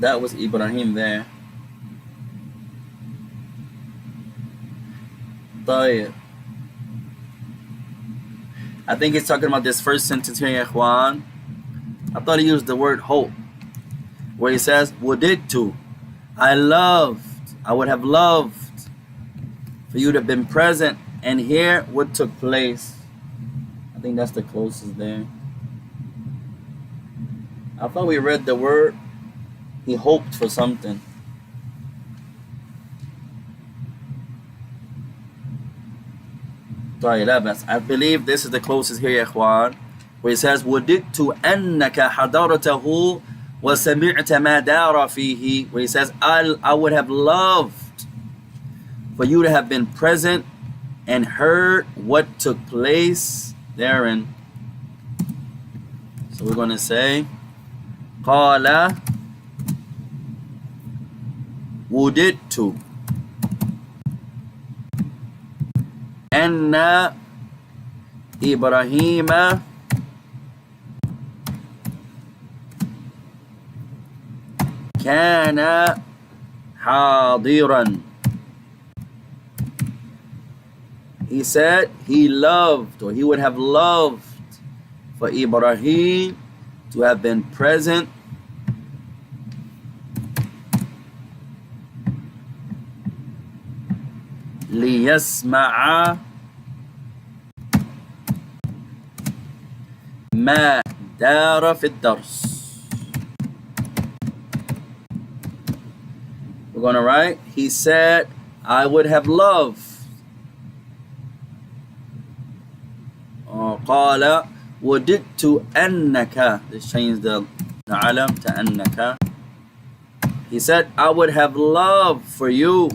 That was Ibrahim there. طيب. I think he's talking about this first sentence here, يا إخوان. I thought he used the word hope, where he says, وددت. I would have loved for you to have been present and hear what took place. I think that's the closest there. I thought we read the word, he hoped for something. I believe this is the closest here يا إخوان, where it says وَدِدْتُ أَنَّكَ حَضَرْتَهُ وَسَمِعْتَ مَا دَارَ فِيهِ, where he says I would have loved for you to have been present and heard what took place therein. So we're going to say قَالَ وُدِدْتُ أن إبراهيم كان حاضرا. He said he loved, or he would have loved for Ibrahim to have been present ليسمع ما دار في الدرس. We're going to write, he said, I would have loved. قال وددت أنك. Let's change the علم to أنك. He said, I would have loved for you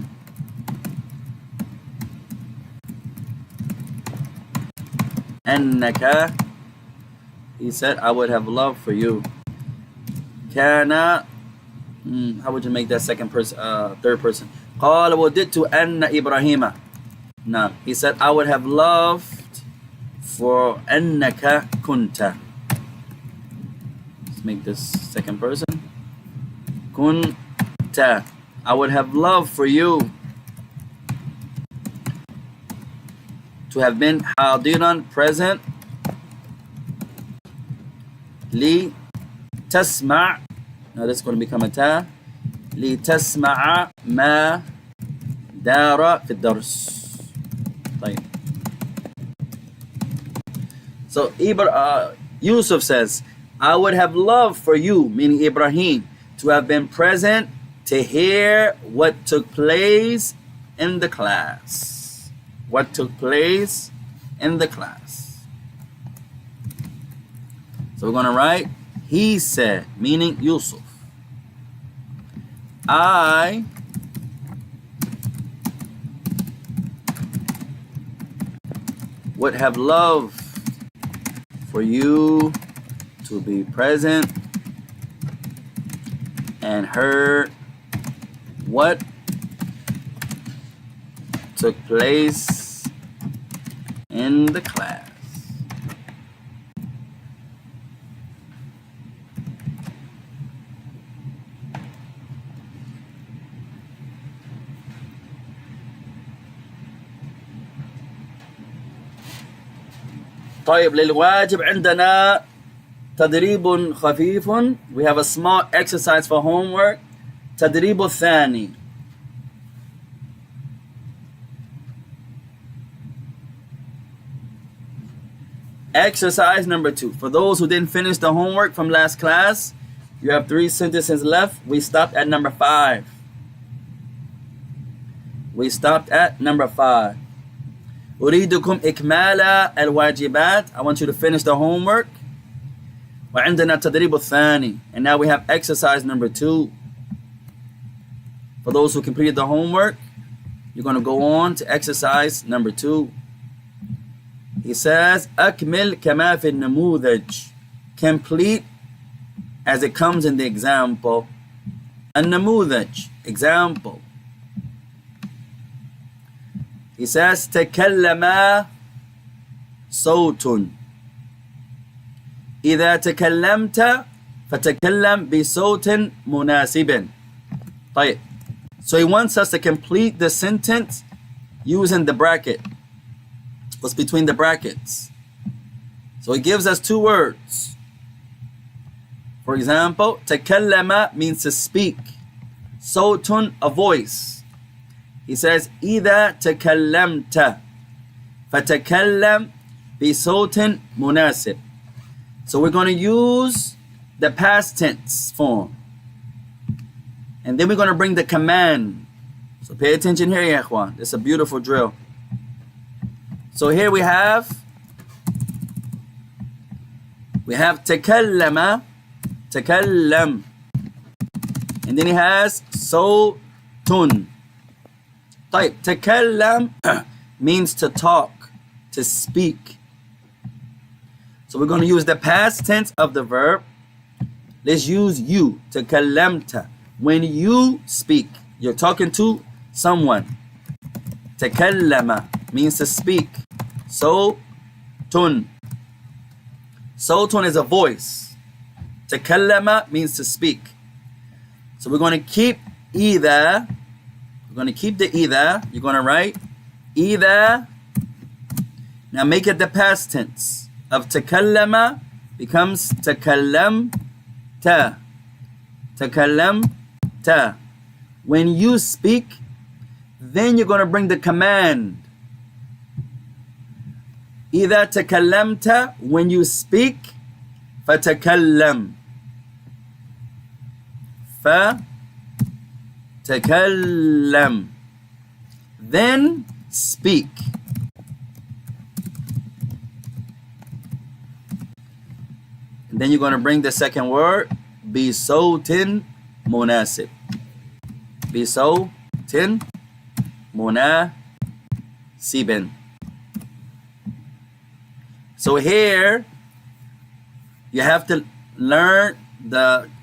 أنك. He said, I would have loved for you. كان. How would you make that second person, third person? قال وددت أن إبراهيم. No. He said, I would have loved for أنك كنت. Let's make this second person. كنت. I would have loved for you to have been حاضرا, present. لتسمع. Now this is going to become a ta. لتسمع ما دار في الدرس. طيب. So Yusuf says, I would have loved for you, meaning Ibrahim, to have been present to hear what took place in the class. What took place in the class. So we're going to write, he said, meaning Yusuf, I would have loved for you to be present and heard what took place in the class. طيب للواجب عندنا تدريب خفيف. We have a small exercise for homework. تدريب الثاني. Exercise number 2. For those who didn't finish the homework from last class, you have 3 sentences left. We stopped at number 5. We stopped at number 5. أريدكم إكمال الواجبات. I want you to finish the homework. وعندنا التدريب الثاني. And now we have exercise number 2. For those who completed the homework, you're going to go on to exercise number 2. He says, أكمل كما في النموذج. Complete as it comes in the example. النموذج, example. He says, تكلم صوت. إذا تكلمت فتكلم بصوت مناسب. طيب. So he wants us to complete the sentence using the bracket. What's between the brackets? So he gives us 2 words. For example, تكلم means to speak. صوت, a voice. He says, إذا تكلمت فتكلم بصوت مناسب. So we're going to use the past tense form. And then we're going to bring the command. So pay attention here, ya ikhwan. It's a beautiful drill. So here we have تكلم, تكلم. And then he has صوت. طيب, تكلم means to talk, to speak. So we're going to use the past tense of the verb. Let's use you, تكلمت. When you speak, you're talking to someone. تكلم means to speak. صوت. صوت is a voice. تكلم means to speak. So we're going to keep either. We're going to keep the either. You're going to write either. Now make it the past tense of takallama becomes takallamta. Takallamta. When you speak, then you're going to bring the command. Either takallamta, when you speak, fatakallam. Fatakallam. Then speak. And then you're going to bring the second word, bisawtin munasib. Bisawtin munasibin. So here, you have to learn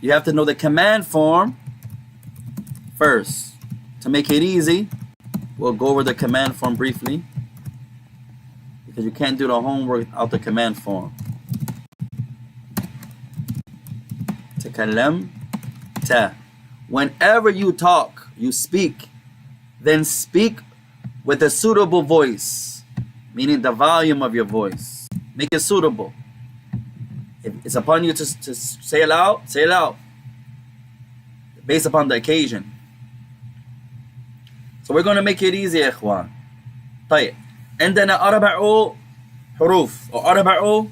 you have to know the command form first. To make it easy, we'll go over the command form briefly, because you can't do the homework without the command form. Takallamta. Whenever you talk, you speak, then speak with a suitable voice, meaning the volume of your voice. Make it suitable. If it's upon you to say it loud, say it loud, based upon the occasion. So we're going to make it easy يا إخوان. طيب عندنا 4 حروف أو 4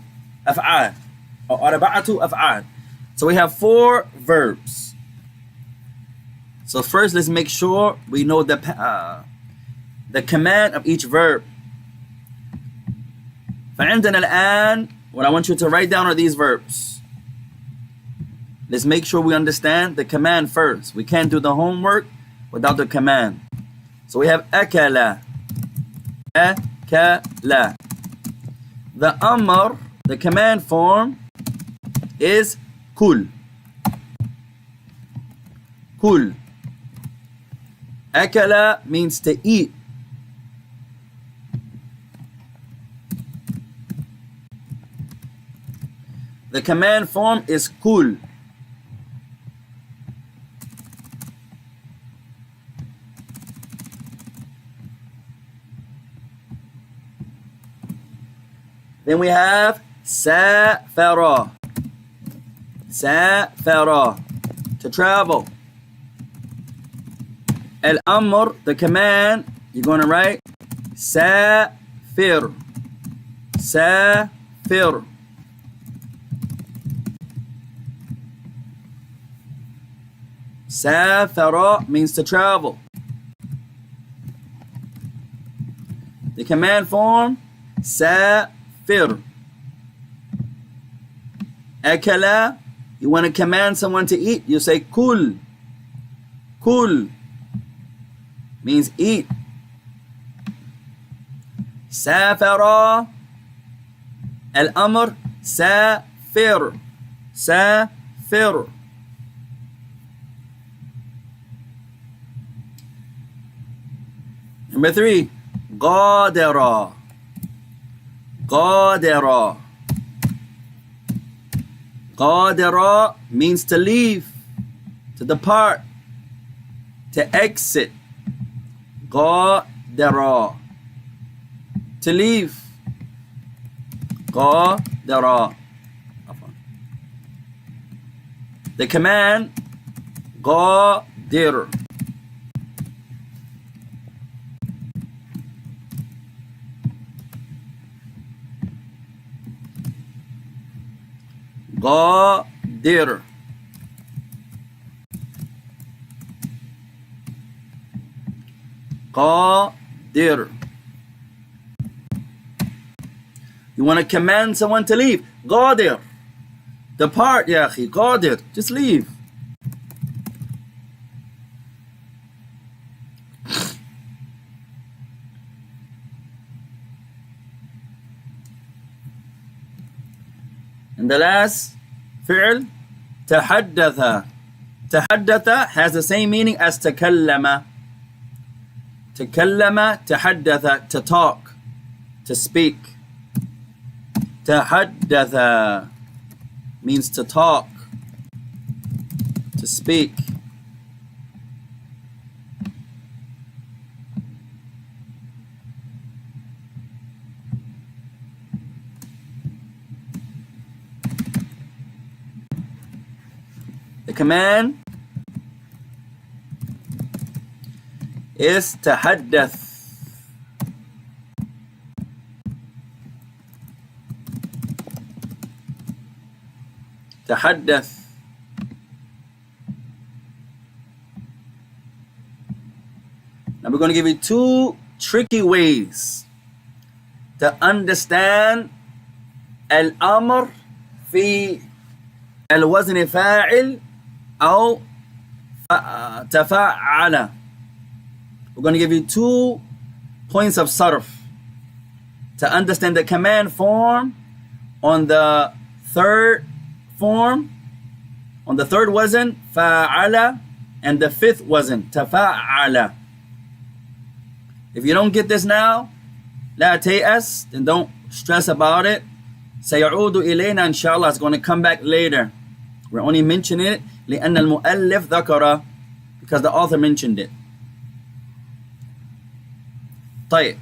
أفعال أو 4 أفعال. So we have 4 verbs. So first, let's make sure we know the command of each verb. فعندنا الآن, what I want you to write down are these verbs. Let's make sure we understand the command first. We can't do the homework without the command. So we have أكل. أكل. The amr, the command form, is كل. كل. أكل means to eat. The command form is كل. Then we have سافر. سافر, to travel. الأمر, the command, you're going to write سافر. سافر. سافر means to travel. The command form, سافر. أكل, you want to command someone to eat, you say كل. كل means eat. سافر, الأمر سافر. سافر. Number 3, غادر. غادر. غادر means to leave, to depart, to exit. غادر, to leave. غادر. The command غادر. غادر. غادر. You want to command someone to leave. غادر. Depart يا أخي. غادر. Just leave. And the last فعل تحدث. تحدث has the same meaning as تكلم. تكلم, تحدث, to talk, to speak. تحدث means to talk, to speak. command is تحدث. تحدث. Now we're going to give you two tricky ways to understand الأمر في الوزن فاعل أو تفاعل. We're going to give you 2 points of sarf to understand the command form on the third form, on the third wazn فاعل, and the fifth wazn تفاعل. If you don't get this now, لا تيأس, then don't stress about it. سيعود إلينا إن شاء الله. It's going to come back later. We're only mentioning it لأن المؤلف ذكره, because the author mentioned it. طيب.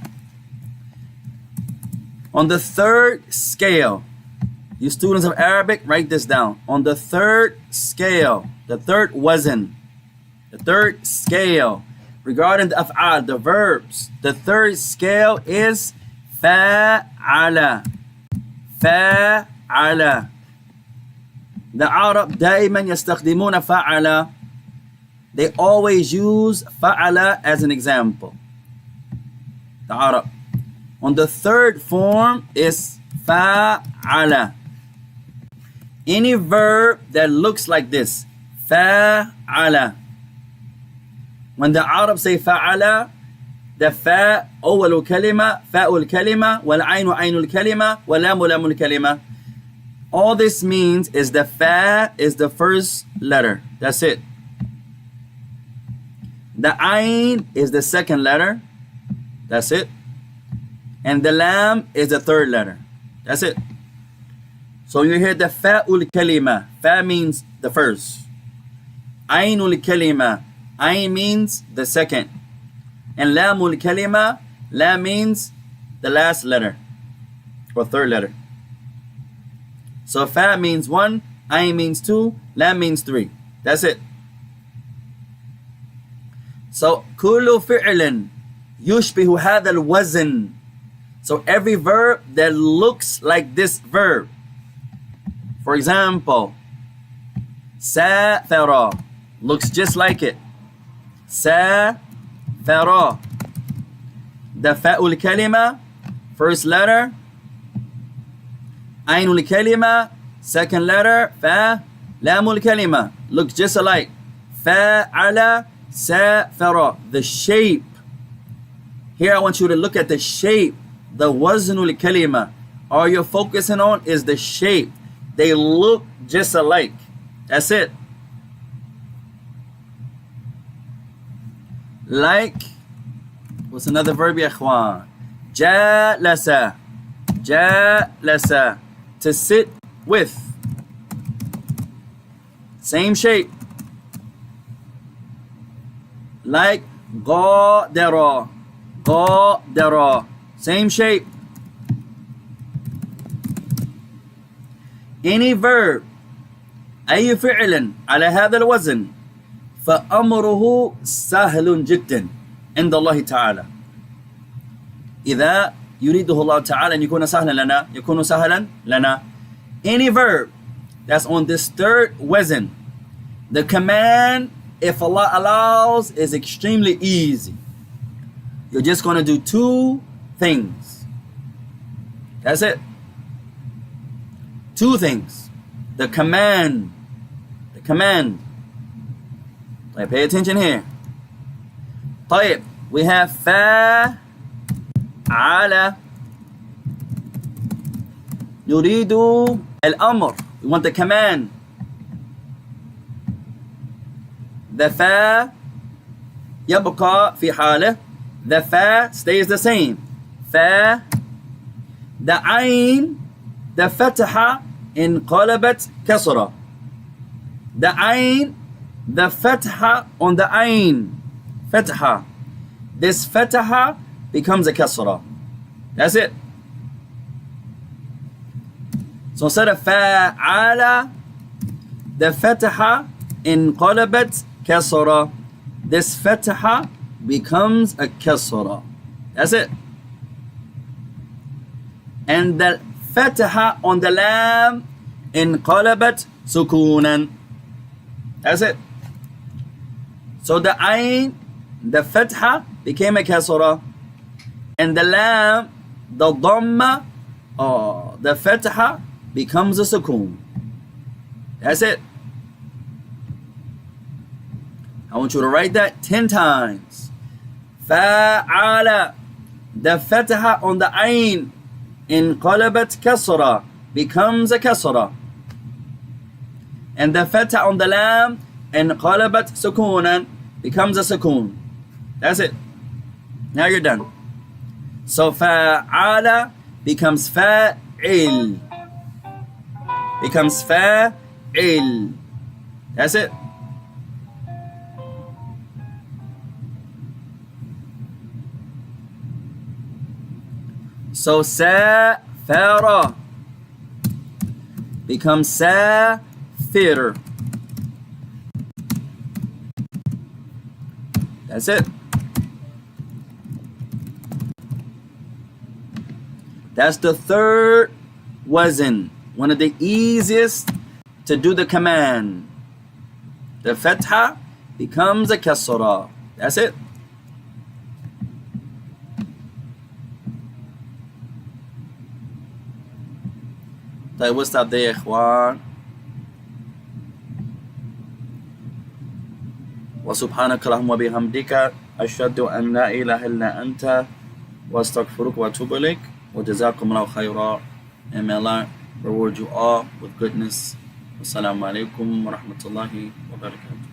On the third scale, you students of Arabic, write this down. On the third scale, the third wazn, the third scale, regarding the af'al, the verbs, the third scale is fa'ala. فعل. The Arab دائما يستخدمون فعل. They always use فعل as an example. The Arab. On the third form is فعل. Any verb that looks like this, فعل. When the Arab say فعل, the فاء أول كلمة, فاء الكلمة, والعين عين الكلمة, واللام لام الكلمة. All this means is the fa is the first letter. That's it. The ain is the second letter. That's it. And the lam is the third letter. That's it. So you hear the fa'ul kalima. Fa means the first. Ainul kalima. Ain means the second. And lamul kalima, la means the last letter or third letter. So fa means 1, ain means 2, lam means 3. That's it. So kullu fi'lin yushbihu hadha al-wazn. So every verb that looks like this verb. For example, safara looks just like it. Safara. The fa'ul kalima, first letter. Ainul kalima, second letter. Fa. Lamul kalima looks just alike. Fa'ala safara. The shape. Here I want you to look at the shape. The waznul kalima. All you're focusing on is the shape. They look just alike. That's it. Like, what's another verb, ya ikhwan? Jalasa. Jalasa. To sit with. Same shape. Like qadara. Qadara. Same shape. Any verb أي فعل على هذا الوزن فأمره سهل جدا عند الله تعالى. إذا يريده الله تعالى أن يكون سهلا لنا يكون سهلا لنا. Any verb that's on this third wazn, the command, if Allah allows, is extremely easy. You're just going to do 2 things. That's it. 2 things. The command. The command. طيب, pay attention here. طيب, we have فعل. نريد الأمر. We want the command. The fa يبقى في حاله. The fa stays the same. Fa. The ain, the fatha انقلبت كسرة. The ain, the fatha on the ain, fatha. This fatha becomes a kasra. That's it. So instead of fa'ala, the fatha انقلبت كسرة. This fatha becomes a kasra. That's it. And the fatha on the lam انقلبت سكونا. That's it. So the ayn, the fatha became a kasra, and the lam, the dhamma, the fatha becomes a sukoon. That's it. I want you to write that 10 times. Fa'ala. The fatha on the ayn انقلبت kasra becomes a kasra, and the fatha on the lam انقلبت سكونا becomes a sukoon. That's it. Now you're done. So fa'ala becomes fa'il. Becomes fa'il. That's it. So safara becomes safir. That's it. That's the third wazn. One of the easiest to do the command. The fatha becomes a kasra. That's it. طيب we'll stop there يا إخوان. وسبحانك اللهم وبحمدك أشهد أن لا إله إلا أنت واستغفرك وأتوب إليك وجزاكم الله خيرا. And may Allah reward you all with goodness. Wassalamu alaikum wa rahmatullahi wa barakatuh.